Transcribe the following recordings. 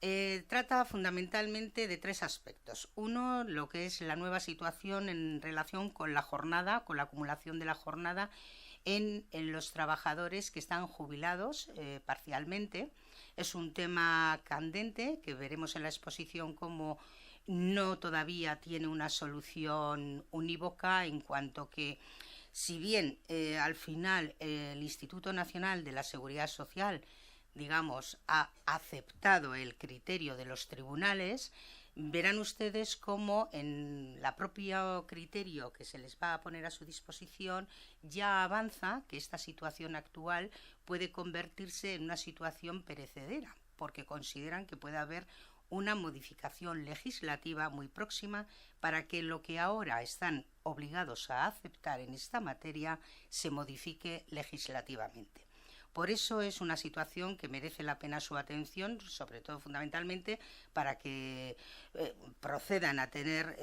Trata fundamentalmente de tres aspectos. Uno, lo que es la nueva situación en relación con la jornada, con la acumulación de la jornada en los trabajadores que están jubilados parcialmente. Es un tema candente que veremos en la exposición como no todavía tiene una solución unívoca, en cuanto que si bien al final el Instituto Nacional de la Seguridad Social, digamos, ha aceptado el criterio de los tribunales, verán ustedes cómo en la propio criterio que se les va a poner a su disposición ya avanza que esta situación actual puede convertirse en una situación perecedera, porque consideran que puede haber una modificación legislativa muy próxima para que lo que ahora están obligados a aceptar en esta materia se modifique legislativamente. Por eso es una situación que merece la pena su atención, sobre todo fundamentalmente para que procedan a tener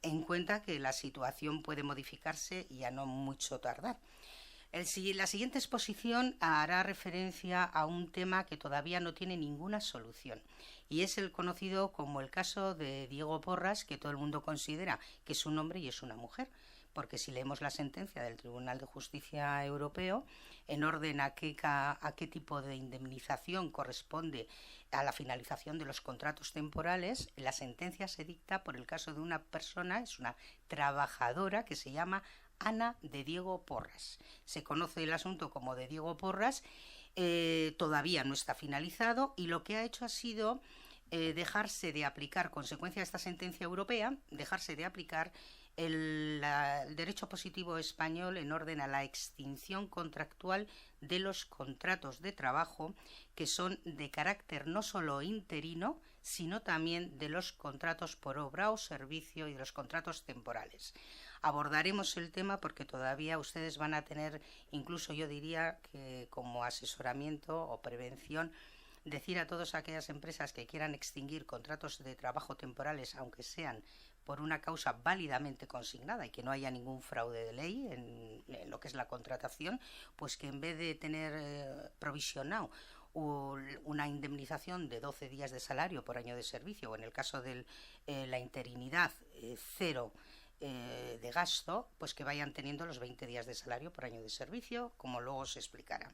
en cuenta que la situación puede modificarse y a no mucho tardar. La siguiente exposición hará referencia a un tema que todavía no tiene ninguna solución, y es el conocido como el caso de Diego Porras, que todo el mundo considera que es un hombre y es una mujer, porque si leemos la sentencia del Tribunal de Justicia Europeo, en orden a qué tipo de indemnización corresponde a la finalización de los contratos temporales, la sentencia se dicta por el caso de una persona, es una trabajadora que se llama Ana de Diego Porras. Se conoce el asunto como de Diego Porras, todavía no está finalizado, y lo que ha hecho ha sido dejarse de aplicar, consecuencia de esta sentencia europea, dejarse de aplicar el derecho positivo español en orden a la extinción contractual de los contratos de trabajo que son de carácter no solo interino, sino también de los contratos por obra o servicio y de los contratos temporales. Abordaremos el tema porque todavía ustedes van a tener, incluso yo diría que como asesoramiento o prevención, decir a todas aquellas empresas que quieran extinguir contratos de trabajo temporales, aunque sean por una causa válidamente consignada y que no haya ningún fraude de ley en lo que es la contratación, pues que en vez de tener provisionado una indemnización de 12 días de salario por año de servicio, o en el caso de la interinidad, cero de gasto, pues que vayan teniendo los 20 días de salario por año de servicio, como luego se explicará.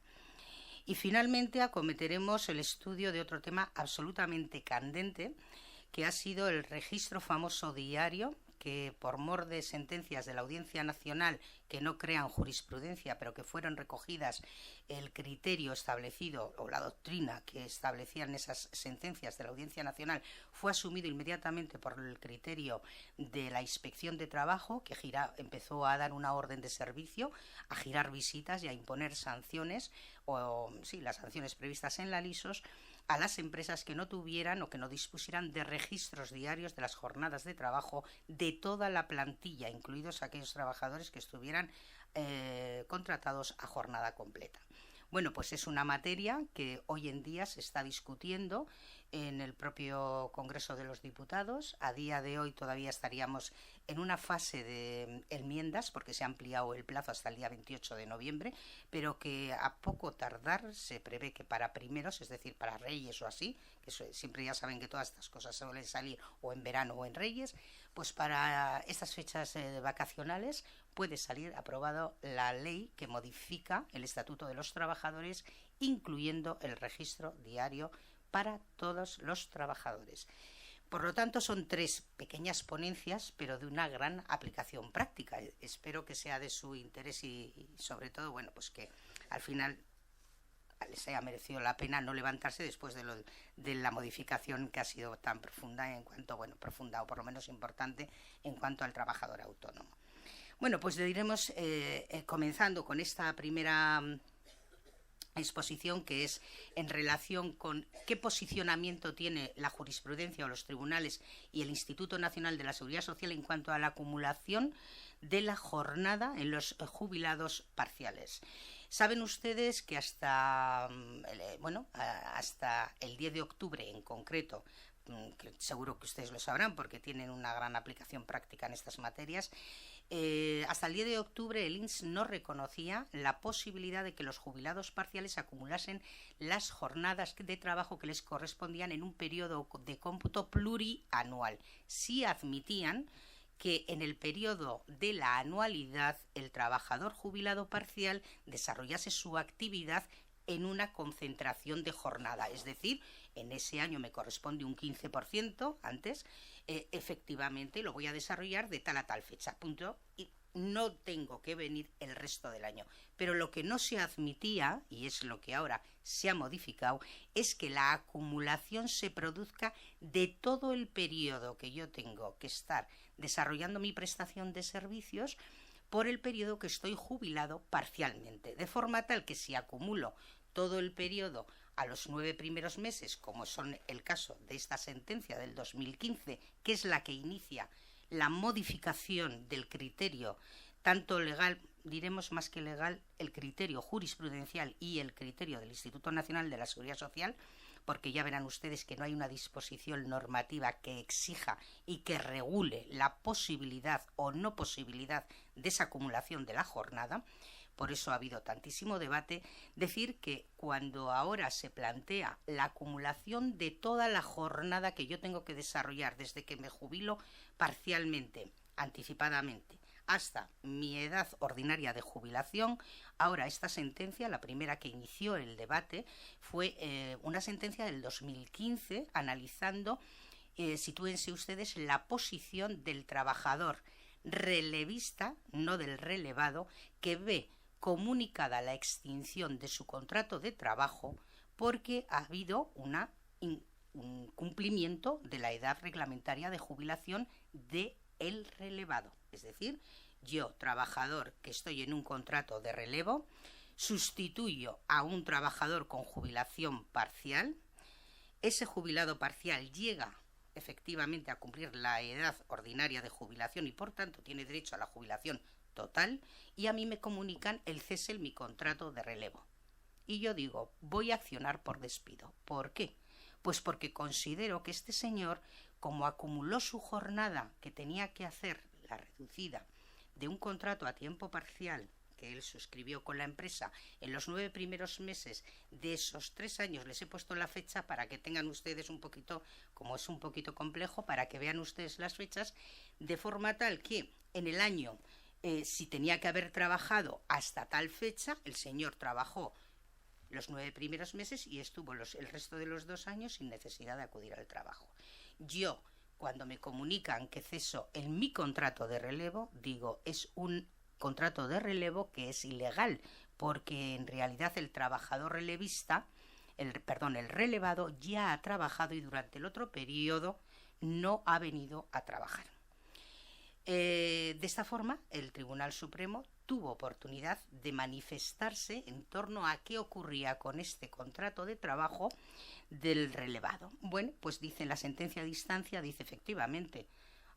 Y finalmente acometeremos el estudio de otro tema absolutamente candente, que ha sido el registro famoso diario, que por mor de sentencias de la Audiencia Nacional que no crean jurisprudencia, pero que fueron recogidas el criterio establecido o la doctrina que establecían esas sentencias de la Audiencia Nacional, fue asumido inmediatamente por el criterio de la Inspección de Trabajo, que empezó a dar una orden de servicio, a girar visitas y a imponer sanciones, las sanciones previstas en la LISOS, a las empresas que no tuvieran o que no dispusieran de registros diarios de las jornadas de trabajo de toda la plantilla, incluidos aquellos trabajadores que estuvieran contratados a jornada completa. Bueno, pues es una materia que hoy en día se está discutiendo en el propio Congreso de los Diputados. A día de hoy todavía estaríamos en una fase de enmiendas porque se ha ampliado el plazo hasta el día 28 de noviembre, pero que a poco tardar se prevé que para primeros, es decir, para Reyes o así, que siempre ya saben que todas estas cosas suelen salir o en verano o en Reyes, pues para estas fechas vacacionales puede salir aprobado la ley que modifica el Estatuto de los Trabajadores, incluyendo el registro diario para todos los trabajadores. Por lo tanto, son tres pequeñas ponencias, pero de una gran aplicación práctica. Espero que sea de su interés y sobre todo, bueno, pues que al final les haya merecido la pena no levantarse después de la modificación que ha sido tan profunda en cuanto, profunda o por lo menos importante en cuanto al trabajador autónomo. Bueno, pues le iremos comenzando con esta primera exposición, que es en relación con qué posicionamiento tiene la jurisprudencia o los tribunales y el Instituto Nacional de la Seguridad Social en cuanto a la acumulación de la jornada en los jubilados parciales. Saben ustedes que hasta el 10 de octubre en concreto, que seguro que ustedes lo sabrán porque tienen una gran aplicación práctica en estas materias, hasta el 10 de octubre el INS no reconocía la posibilidad de que los jubilados parciales acumulasen las jornadas de trabajo que les correspondían en un periodo de cómputo plurianual. Sí admitían que en el periodo de la anualidad el trabajador jubilado parcial desarrollase su actividad en una concentración de jornada, es decir, en ese año me corresponde un 15% antes, efectivamente lo voy a desarrollar de tal a tal fecha, punto, y no tengo que venir el resto del año. Pero lo que no se admitía, y es lo que ahora se ha modificado, es que la acumulación se produzca de todo el periodo que yo tengo que estar desarrollando mi prestación de servicios por el periodo que estoy jubilado parcialmente, de forma tal que si acumulo todo el periodo a los 9 primeros meses, como son el caso de esta sentencia del 2015, que es la que inicia la modificación del criterio, tanto legal, diremos más que legal, el criterio jurisprudencial y el criterio del Instituto Nacional de la Seguridad Social, porque ya verán ustedes que no hay una disposición normativa que exija y que regule la posibilidad o no posibilidad de esa acumulación de la jornada. Por eso ha habido tantísimo debate. Decir que cuando ahora se plantea la acumulación de toda la jornada que yo tengo que desarrollar desde que me jubilo parcialmente, anticipadamente, hasta mi edad ordinaria de jubilación, ahora esta sentencia, la primera que inició el debate, fue una sentencia del 2015 analizando, sitúense ustedes, la posición del trabajador relevista, no del relevado, que ve comunicada la extinción de su contrato de trabajo porque ha habido un cumplimiento de la edad reglamentaria de jubilación del relevado. Es decir, yo, trabajador que estoy en un contrato de relevo, sustituyo a un trabajador con jubilación parcial, ese jubilado parcial llega efectivamente a cumplir la edad ordinaria de jubilación y por tanto tiene derecho a la jubilación total, y a mí me comunican el cese en mi contrato de relevo. Y yo digo, voy a accionar por despido. ¿Por qué? Pues porque considero que este señor, como acumuló su jornada que tenía que hacer, la reducida, de un contrato a tiempo parcial que él suscribió con la empresa en los 9 primeros meses de esos 3 años, les he puesto la fecha para que tengan ustedes un poquito, como es un poquito complejo, para que vean ustedes las fechas, de forma tal que en el año, si tenía que haber trabajado hasta tal fecha, el señor trabajó los 9 primeros meses y estuvo el resto de los 2 años sin necesidad de acudir al trabajo. Yo, cuando me comunican que ceso en mi contrato de relevo, digo, es un contrato de relevo que es ilegal, porque en realidad el trabajador relevista, el relevado ya ha trabajado y durante el otro periodo no ha venido a trabajar. De esta forma, el Tribunal Supremo tuvo oportunidad de manifestarse en torno a qué ocurría con este contrato de trabajo del relevado. Bueno, pues dice la sentencia de instancia, dice efectivamente,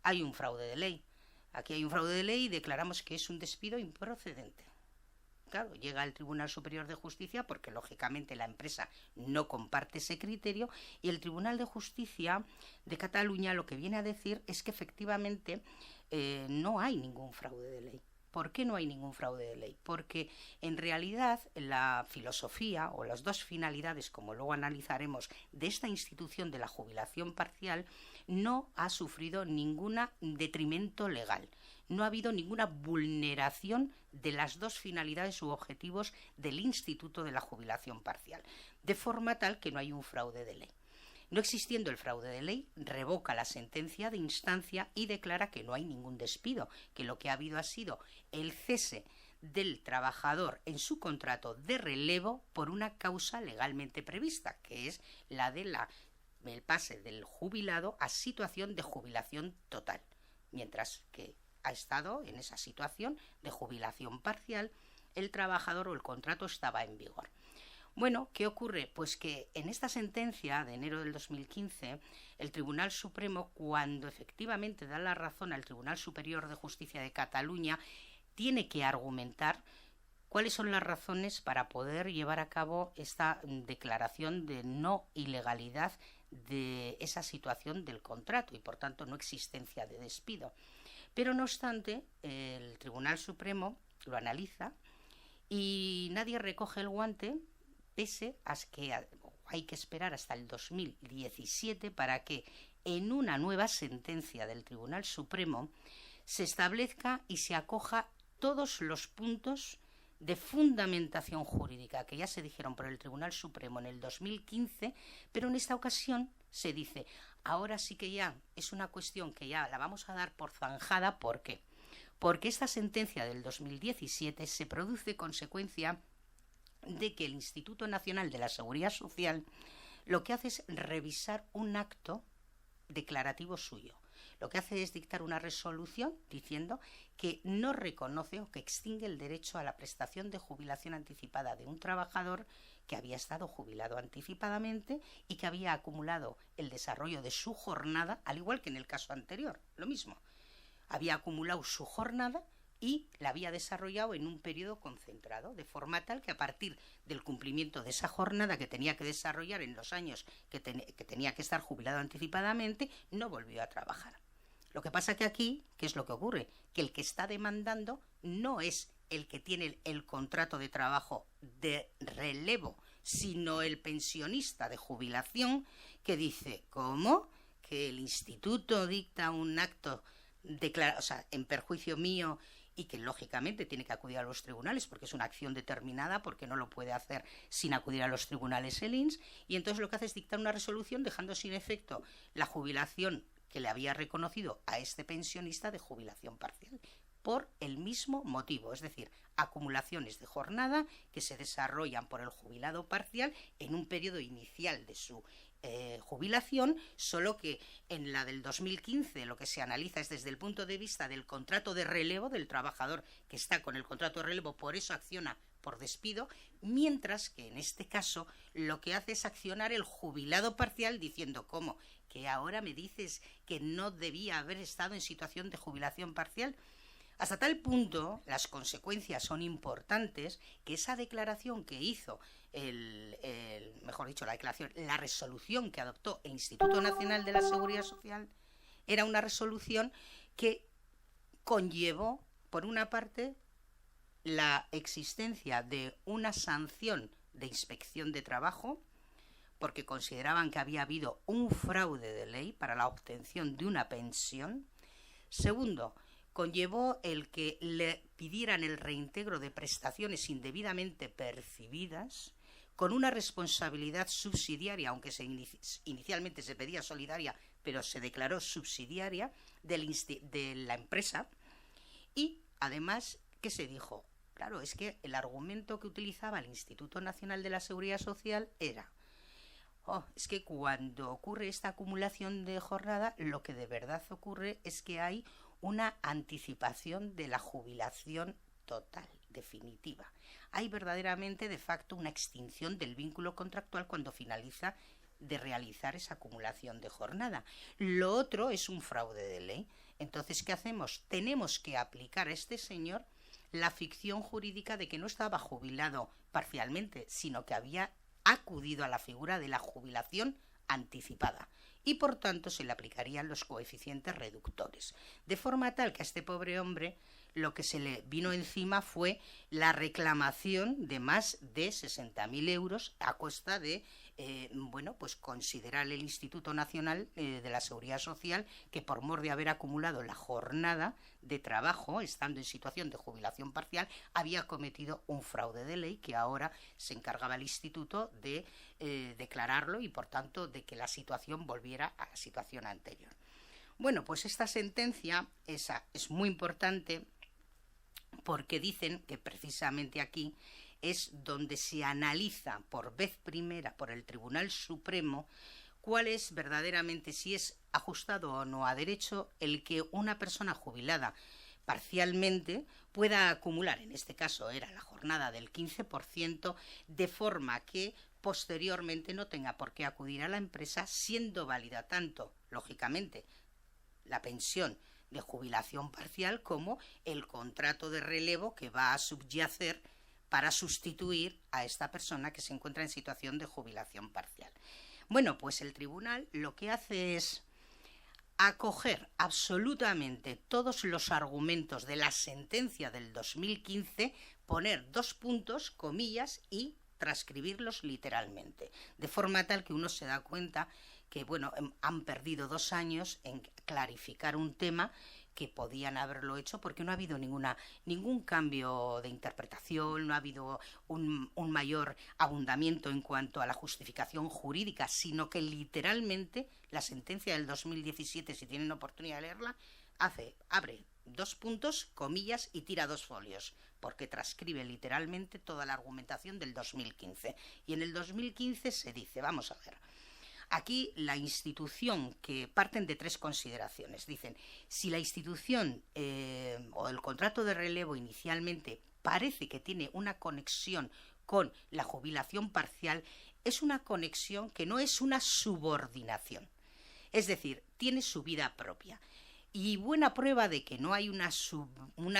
hay un fraude de ley. Aquí hay un fraude de ley y declaramos que es un despido improcedente. Claro, llega al Tribunal Superior de Justicia porque lógicamente la empresa no comparte ese criterio y el Tribunal de Justicia de Cataluña lo que viene a decir es que efectivamente no hay ningún fraude de ley. ¿Por qué no hay ningún fraude de ley? Porque en realidad la filosofía o las dos finalidades, como luego analizaremos, de esta institución de la jubilación parcial no ha sufrido ningún detrimento legal. No ha habido ninguna vulneración de las dos finalidades u objetivos del Instituto de la Jubilación Parcial, de forma tal que no hay un fraude de ley. No existiendo el fraude de ley, revoca la sentencia de instancia y declara que no hay ningún despido, que lo que ha habido ha sido el cese del trabajador en su contrato de relevo por una causa legalmente prevista, que es la de el pase del jubilado a situación de jubilación total, mientras que ha estado en esa situación de jubilación parcial, el trabajador o el contrato estaba en vigor. Bueno, ¿qué ocurre? Pues que en esta sentencia de enero del 2015, el Tribunal Supremo, cuando efectivamente da la razón al Tribunal Superior de Justicia de Cataluña, tiene que argumentar ¿Cuáles son las razones para poder llevar a cabo esta declaración de no ilegalidad de esa situación del contrato y, por tanto, no existencia de despido? Pero, no obstante, el Tribunal Supremo lo analiza y nadie recoge el guante, pese a que hay que esperar hasta el 2017 para que en una nueva sentencia del Tribunal Supremo se establezca y se acoja todos los puntos de fundamentación jurídica que ya se dijeron por el Tribunal Supremo en el 2015, pero en esta ocasión se dice, ahora sí que ya es una cuestión que ya la vamos a dar por zanjada. ¿Por qué? Porque esta sentencia del 2017 se produce consecuencia de que el Instituto Nacional de la Seguridad Social lo que hace es revisar un acto declarativo suyo. Lo que hace es dictar una resolución diciendo que no reconoce o que extingue el derecho a la prestación de jubilación anticipada de un trabajador que había estado jubilado anticipadamente y que había acumulado el desarrollo de su jornada, al igual que en el caso anterior, lo mismo. Había acumulado su jornada y la había desarrollado en un periodo concentrado, de forma tal que a partir del cumplimiento de esa jornada que tenía que desarrollar en los años que tenía que estar jubilado anticipadamente, no volvió a trabajar. Lo que pasa que aquí, ¿qué es lo que ocurre? Que el que está demandando no es el que tiene el contrato de trabajo de relevo, sino el pensionista de jubilación que dice, ¿cómo? Que el instituto dicta un acto en perjuicio mío y que lógicamente tiene que acudir a los tribunales porque es una acción determinada, porque no lo puede hacer sin acudir a los tribunales el INS, y entonces lo que hace es dictar una resolución dejando sin efecto la jubilación que le había reconocido a este pensionista de jubilación parcial, por el mismo motivo, es decir, acumulaciones de jornada que se desarrollan por el jubilado parcial en un periodo inicial de su jubilación, solo que en la del 2015 lo que se analiza es desde el punto de vista del contrato de relevo del trabajador que está con el contrato de relevo, por eso acciona por despido, mientras que en este caso lo que hace es accionar el jubilado parcial diciendo, ¿cómo? ¿Que ahora me dices que no debía haber estado en situación de jubilación parcial? Hasta tal punto las consecuencias son importantes que esa declaración que hizo la resolución que adoptó el Instituto Nacional de la Seguridad Social era una resolución que conllevó, por una parte, la existencia de una sanción de inspección de trabajo, porque consideraban que había habido un fraude de ley para la obtención de una pensión. Segundo, conllevó el que le pidieran el reintegro de prestaciones indebidamente percibidas, con una responsabilidad subsidiaria, aunque inicialmente se pedía solidaria, pero se declaró subsidiaria de la empresa. Y además, ¿qué se dijo? Claro, es que el argumento que utilizaba el Instituto Nacional de la Seguridad Social era, es que cuando ocurre esta acumulación de jornada, lo que de verdad ocurre es que hay una anticipación de la jubilación total, definitiva. Hay verdaderamente, de facto, una extinción del vínculo contractual cuando finaliza de realizar esa acumulación de jornada. Lo otro es un fraude de ley. Entonces, ¿qué hacemos? Tenemos que aplicar a este señor la ficción jurídica de que no estaba jubilado parcialmente, sino que había acudido a la figura de la jubilación anticipada y por tanto se le aplicarían los coeficientes reductores, de forma tal que a este pobre hombre lo que se le vino encima fue la reclamación de más de 60.000 euros a costa de considerar el Instituto Nacional de la Seguridad Social que por mor de haber acumulado la jornada de trabajo, estando en situación de jubilación parcial, había cometido un fraude de ley que ahora se encargaba el Instituto de declararlo y por tanto de que la situación volviera a la situación anterior. Bueno, pues esta sentencia es muy importante porque dicen que precisamente aquí es donde se analiza por vez primera por el Tribunal Supremo cuál es verdaderamente, si es ajustado o no a derecho, el que una persona jubilada parcialmente pueda acumular, en este caso era la jornada del 15%, de forma que posteriormente no tenga por qué acudir a la empresa, siendo válida tanto, lógicamente, la pensión de jubilación parcial como el contrato de relevo que va a subyacer para sustituir a esta persona que se encuentra en situación de jubilación parcial. Bueno, pues el tribunal lo que hace es acoger absolutamente todos los argumentos de la sentencia del 2015, poner 2 puntos, comillas, y transcribirlos literalmente, de forma tal que uno se da cuenta que, bueno, han perdido 2 años en clarificar un tema que podían haberlo hecho porque no ha habido ningún cambio de interpretación, no ha habido un mayor abundamiento en cuanto a la justificación jurídica, sino que literalmente la sentencia del 2017, si tienen oportunidad de leerla, abre 2 puntos, comillas, y tira 2 folios, porque transcribe literalmente toda la argumentación del 2015. Y en el 2015 se dice, vamos a ver, aquí la institución, que parten de 3 consideraciones. Dicen, si la institución o el contrato de relevo inicialmente parece que tiene una conexión con la jubilación parcial, es una conexión que no es una subordinación. Es decir, tiene su vida propia. Y buena prueba de que no hay una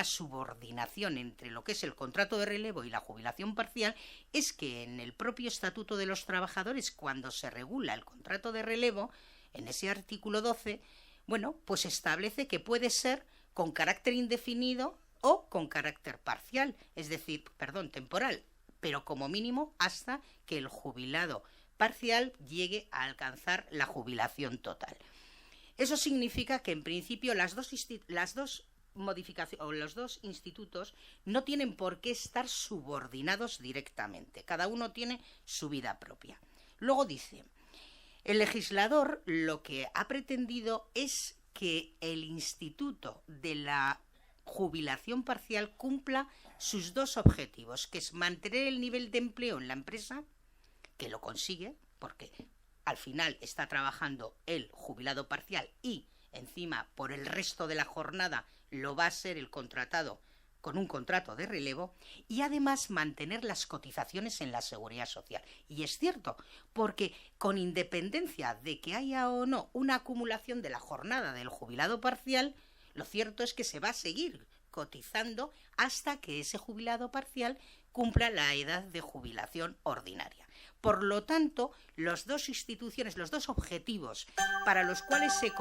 subordinación entre lo que es el contrato de relevo y la jubilación parcial es que en el propio Estatuto de los Trabajadores, cuando se regula el contrato de relevo, en ese artículo 12, bueno, pues establece que puede ser con carácter indefinido o con carácter parcial, es decir, temporal, pero como mínimo hasta que el jubilado parcial llegue a alcanzar la jubilación total. Eso significa que en principio las dos modificaciones o los 2 institutos no tienen por qué estar subordinados directamente. Cada uno tiene su vida propia. Luego dice, el legislador lo que ha pretendido es que el instituto de la jubilación parcial cumpla sus 2 objetivos, que es mantener el nivel de empleo en la empresa, que lo consigue, porque al final está trabajando el jubilado parcial y encima por el resto de la jornada lo va a ser el contratado con un contrato de relevo, y además mantener las cotizaciones en la seguridad social. Y es cierto, porque con independencia de que haya o no una acumulación de la jornada del jubilado parcial, lo cierto es que se va a seguir cotizando hasta que ese jubilado parcial cumpla la edad de jubilación ordinaria. Por lo tanto, las 2 instituciones, los 2 objetivos para los cuales se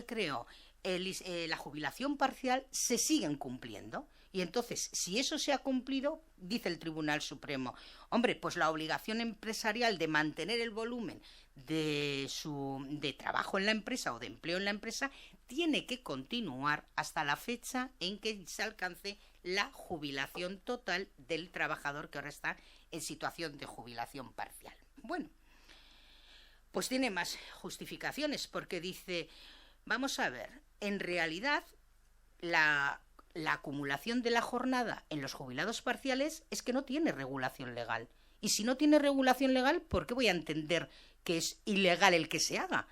creó la jubilación parcial, se siguen cumpliendo. Y entonces, si eso se ha cumplido, dice el Tribunal Supremo, hombre, pues la obligación empresarial de mantener el volumen de trabajo en la empresa o de empleo en la empresa tiene que continuar hasta la fecha en que se alcance la jubilación total del trabajador que ahora está en situación de jubilación parcial. Bueno, pues tiene más justificaciones, porque dice, vamos a ver, en realidad la acumulación de la jornada en los jubilados parciales es que no tiene regulación legal. Y si no tiene regulación legal, ¿por qué voy a entender que es ilegal el que se haga?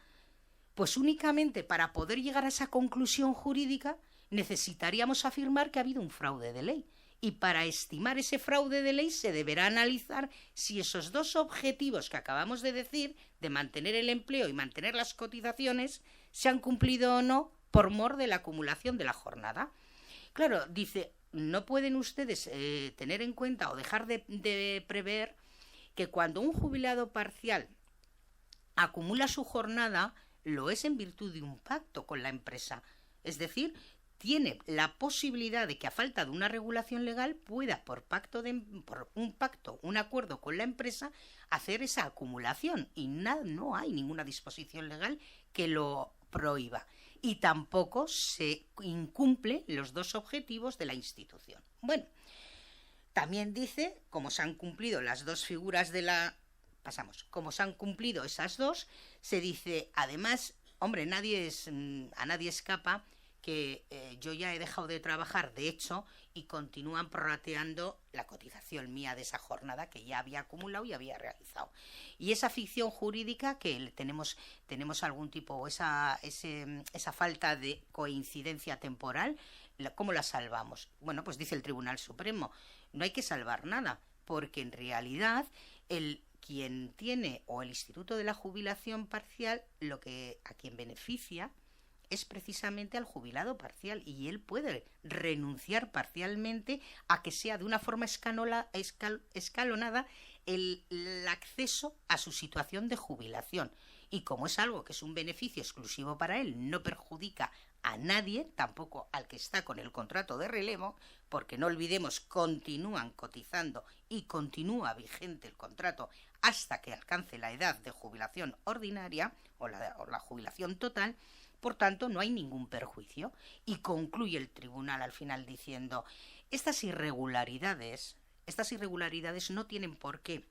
Pues únicamente para poder llegar a esa conclusión jurídica necesitaríamos afirmar que ha habido un fraude de ley. Y para estimar ese fraude de ley se deberá analizar si esos 2 objetivos que acabamos de decir, de mantener el empleo y mantener las cotizaciones, se han cumplido o no por mor de la acumulación de la jornada. Claro, dice, no pueden ustedes tener en cuenta o dejar de prever que cuando un jubilado parcial acumula su jornada, lo es en virtud de un pacto con la empresa. Es decir, tiene la posibilidad de que, a falta de una regulación legal, pueda por un acuerdo con la empresa, hacer esa acumulación. Y no hay ninguna disposición legal que lo prohíba. Y tampoco se incumple los 2 objetivos de la institución. Bueno, también dice, como se han cumplido las 2 figuras como se han cumplido esas 2, se dice, además, hombre, a nadie escapa que yo ya he dejado de trabajar, de hecho, y continúan prorrateando la cotización mía de esa jornada que ya había acumulado y había realizado. Y esa ficción jurídica que tenemos algún tipo, o esa falta de coincidencia temporal, ¿cómo la salvamos? Bueno, pues dice el Tribunal Supremo, no hay que salvar nada, porque en realidad quien tiene, o el Instituto de la Jubilación Parcial, a quien beneficia es precisamente al jubilado parcial, y él puede renunciar parcialmente a que sea de una forma escalonada el acceso a su situación de jubilación. Y como es algo que es un beneficio exclusivo para él, no perjudica a nadie, tampoco al que está con el contrato de relevo, porque no olvidemos, continúan cotizando y continúa vigente el contrato hasta que alcance la edad de jubilación ordinaria o la jubilación total. Por tanto, no hay ningún perjuicio. Y concluye el tribunal al final diciendo: estas irregularidades no tienen por qué,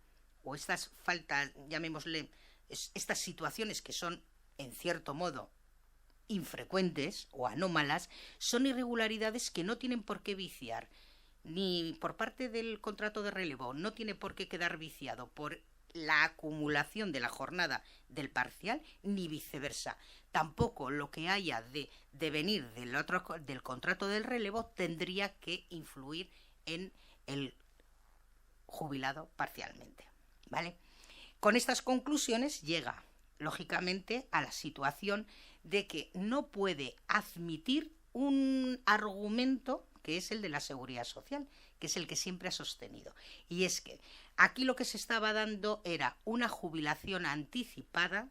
o estas faltas, llamémosle, estas situaciones que son, en cierto modo, infrecuentes o anómalas, son irregularidades que no tienen por qué viciar, ni por parte del contrato de relevo, no tiene por qué quedar viciado por la acumulación de la jornada del parcial, ni viceversa. Tampoco lo que haya de venir del contrato del relevo tendría que influir en el jubilado parcialmente, ¿vale? Con estas conclusiones llega, lógicamente, a la situación de que no puede admitir un argumento que es el de la seguridad social, que es el que siempre ha sostenido. Y es que aquí lo que se estaba dando era una jubilación anticipada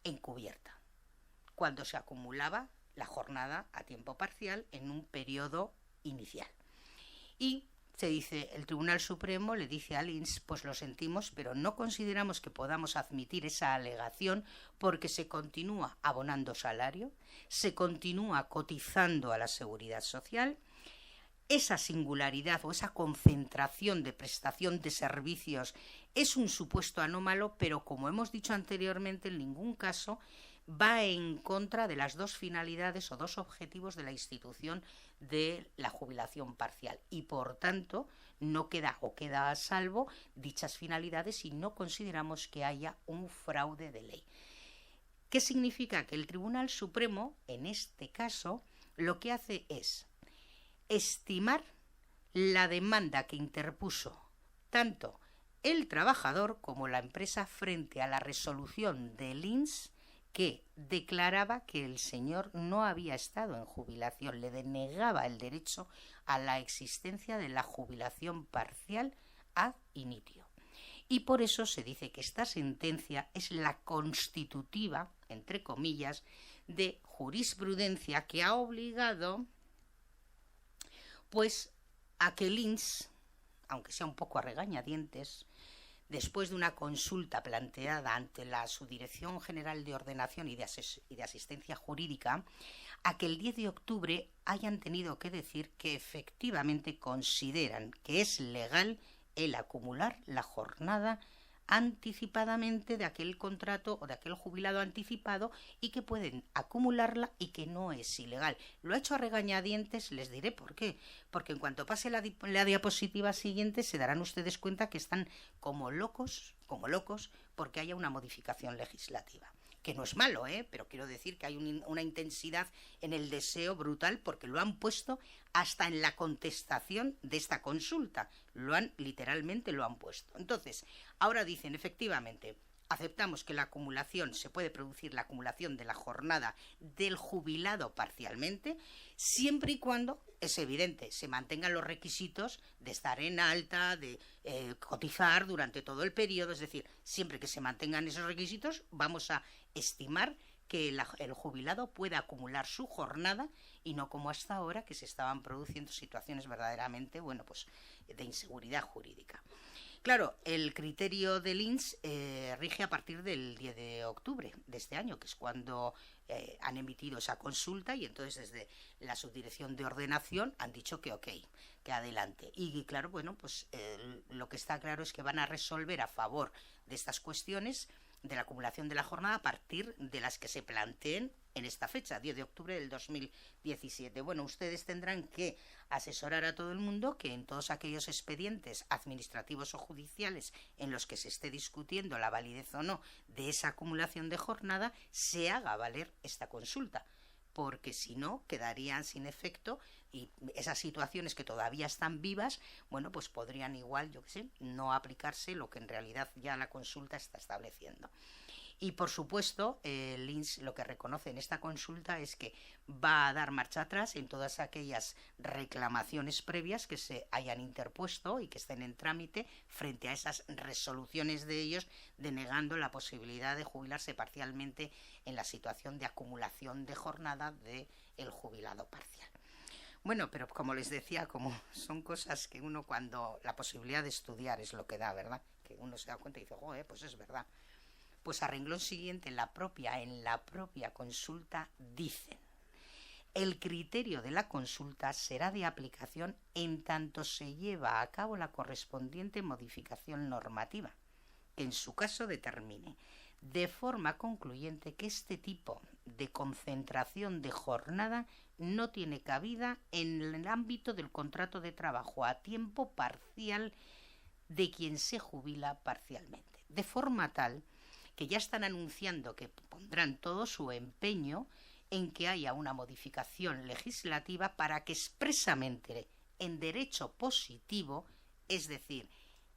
encubierta, cuando se acumulaba la jornada a tiempo parcial en un periodo inicial. Y se dice, el Tribunal Supremo le dice al INS, pues lo sentimos, pero no consideramos que podamos admitir esa alegación porque se continúa abonando salario, se continúa cotizando a la seguridad social. Esa singularidad o esa concentración de prestación de servicios es un supuesto anómalo, pero como hemos dicho anteriormente, en ningún caso va en contra de las dos finalidades o dos objetivos de la institución de la jubilación parcial, y por tanto no queda o queda a salvo dichas finalidades y no consideramos que haya un fraude de ley. ¿Qué significa? Que el Tribunal Supremo, en este caso, lo que hace es estimar la demanda que interpuso tanto el trabajador como la empresa frente a la resolución del INS, que declaraba que el señor no había estado en jubilación, le denegaba el derecho a la existencia de la jubilación parcial ad initio. Y por eso se dice que esta sentencia es la constitutiva, entre comillas, de jurisprudencia que ha obligado pues a que el INS, aunque sea un poco a regañadientes, después de una consulta planteada ante la Subdirección General de Ordenación y de Asistencia Jurídica, a que el 10 de octubre hayan tenido que decir que efectivamente consideran que es legal el acumular la jornada anticipadamente de aquel contrato o de aquel jubilado anticipado, y que pueden acumularla y que no es ilegal. Lo ha hecho a regañadientes, les diré por qué. Porque en cuanto pase la diapositiva siguiente se darán ustedes cuenta que están como locos, porque haya una modificación legislativa. Que no es malo, pero quiero decir que hay una intensidad en el deseo brutal, porque lo han puesto hasta en la contestación de esta consulta. Literalmente lo han puesto. Entonces, ahora dicen, efectivamente, aceptamos que la acumulación, se puede producir la acumulación de la jornada del jubilado parcialmente, siempre y cuando, es evidente, se mantengan los requisitos de estar en alta, de cotizar durante todo el periodo. Es decir, siempre que se mantengan esos requisitos, vamos a estimar que el jubilado pueda acumular su jornada, y no como hasta ahora, que se estaban produciendo situaciones verdaderamente, de inseguridad jurídica. Claro, el criterio del INS rige a partir del 10 de octubre de este año, que es cuando han emitido esa consulta, y entonces desde la Subdirección de Ordenación han dicho que ok, que adelante. Y claro, lo que está claro es que van a resolver a favor de estas cuestiones de la acumulación de la jornada a partir de las que se planteen en esta fecha, 10 de octubre del 2017. Bueno, ustedes tendrán que asesorar a todo el mundo que en todos aquellos expedientes administrativos o judiciales en los que se esté discutiendo la validez o no de esa acumulación de jornada, se haga valer esta consulta, porque si no quedarían sin efecto, y esas situaciones que todavía están vivas, podrían igual, no aplicarse lo que en realidad ya la consulta está estableciendo. Y, por supuesto, el INS lo que reconoce en esta consulta es que va a dar marcha atrás en todas aquellas reclamaciones previas que se hayan interpuesto y que estén en trámite frente a esas resoluciones de ellos denegando la posibilidad de jubilarse parcialmente en la situación de acumulación de jornada del jubilado parcial. Bueno, pero como les decía, como son cosas que uno cuando la posibilidad de estudiar es lo que da, ¿verdad? Que uno se da cuenta y dice, joder, pues es verdad. Pues a renglón siguiente, en la propia consulta dicen: el criterio de la consulta será de aplicación en tanto se lleva a cabo la correspondiente modificación normativa, que en su caso determine de forma concluyente que este tipo de concentración de jornada no tiene cabida en el ámbito del contrato de trabajo a tiempo parcial de quien se jubila parcialmente. De forma tal que ya están anunciando que pondrán todo su empeño en que haya una modificación legislativa para que expresamente en derecho positivo, es decir,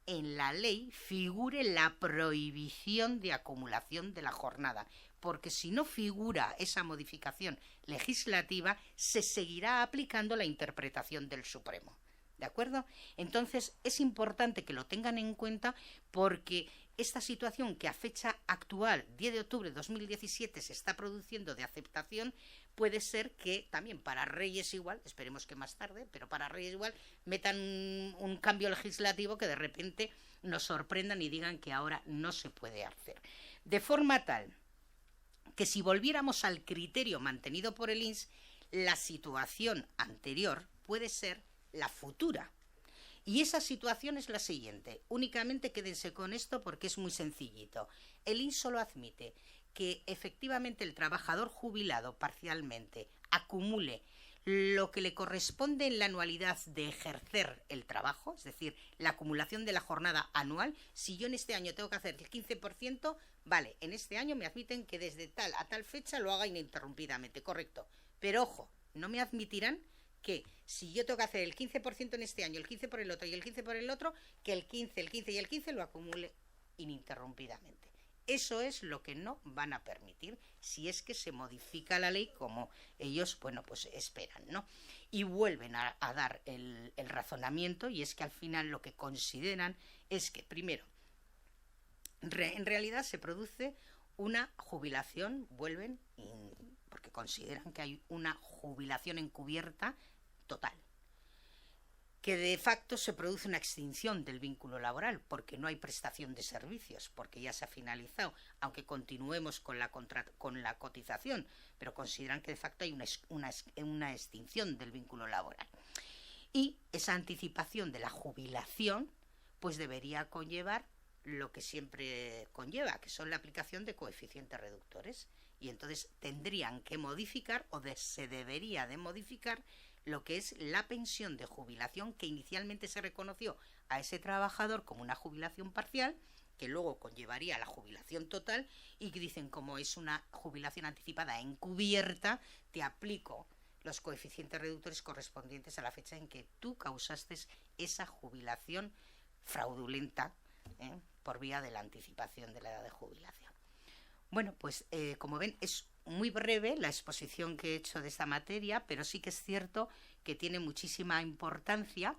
en la ley, figure la prohibición de acumulación de la jornada, porque si no figura esa modificación legislativa, se seguirá aplicando la interpretación del Supremo. ¿De acuerdo? Entonces es importante que lo tengan en cuenta porque esta situación que a fecha actual, 10 de octubre de 2017, se está produciendo de aceptación, puede ser que también para Reyes igual, esperemos que más tarde, pero para Reyes igual, metan un cambio legislativo que de repente nos sorprendan y digan que ahora no se puede hacer. De forma tal que si volviéramos al criterio mantenido por el INS, la situación anterior puede ser la futura. Y esa situación es la siguiente. Únicamente quédense con esto porque es muy sencillito. El INS solo admite que efectivamente el trabajador jubilado parcialmente acumule lo que le corresponde en la anualidad de ejercer el trabajo, es decir, la acumulación de la jornada anual. Si yo en este año tengo que hacer el 15%, vale, en este año me admiten que desde tal a tal fecha lo haga ininterrumpidamente, correcto. Pero ojo, no me admitirán que si yo tengo que hacer el 15% en este año, el 15% por el otro y el 15% por el otro, que el 15% y el 15% lo acumule ininterrumpidamente. Eso es lo que no van a permitir si es que se modifica la ley como ellos, bueno, pues esperan, ¿no? Y vuelven a dar el razonamiento, y es que al final lo que consideran es que, primero, en realidad se produce una jubilación, porque consideran que hay una jubilación encubierta total, que de facto se produce una extinción del vínculo laboral porque no hay prestación de servicios, porque ya se ha finalizado, aunque continuemos con la cotización, pero consideran que de facto hay una extinción del vínculo laboral. Y esa anticipación de la jubilación pues debería conllevar lo que siempre conlleva, que son la aplicación de coeficientes reductores, y entonces tendrían que modificar se debería de modificar lo que es la pensión de jubilación que inicialmente se reconoció a ese trabajador como una jubilación parcial, que luego conllevaría la jubilación total, y que dicen, como es una jubilación anticipada encubierta, te aplico los coeficientes reductores correspondientes a la fecha en que tú causaste esa jubilación fraudulenta, por vía de la anticipación de la edad de jubilación. Bueno, pues como ven, es muy breve la exposición que he hecho de esta materia, pero sí que es cierto que tiene muchísima importancia,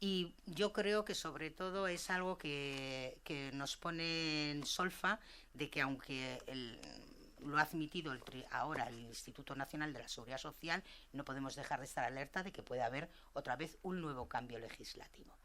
y yo creo que sobre todo es algo que nos pone en solfa de que, aunque lo ha admitido ahora el Instituto Nacional de la Seguridad Social, no podemos dejar de estar alerta de que puede haber otra vez un nuevo cambio legislativo.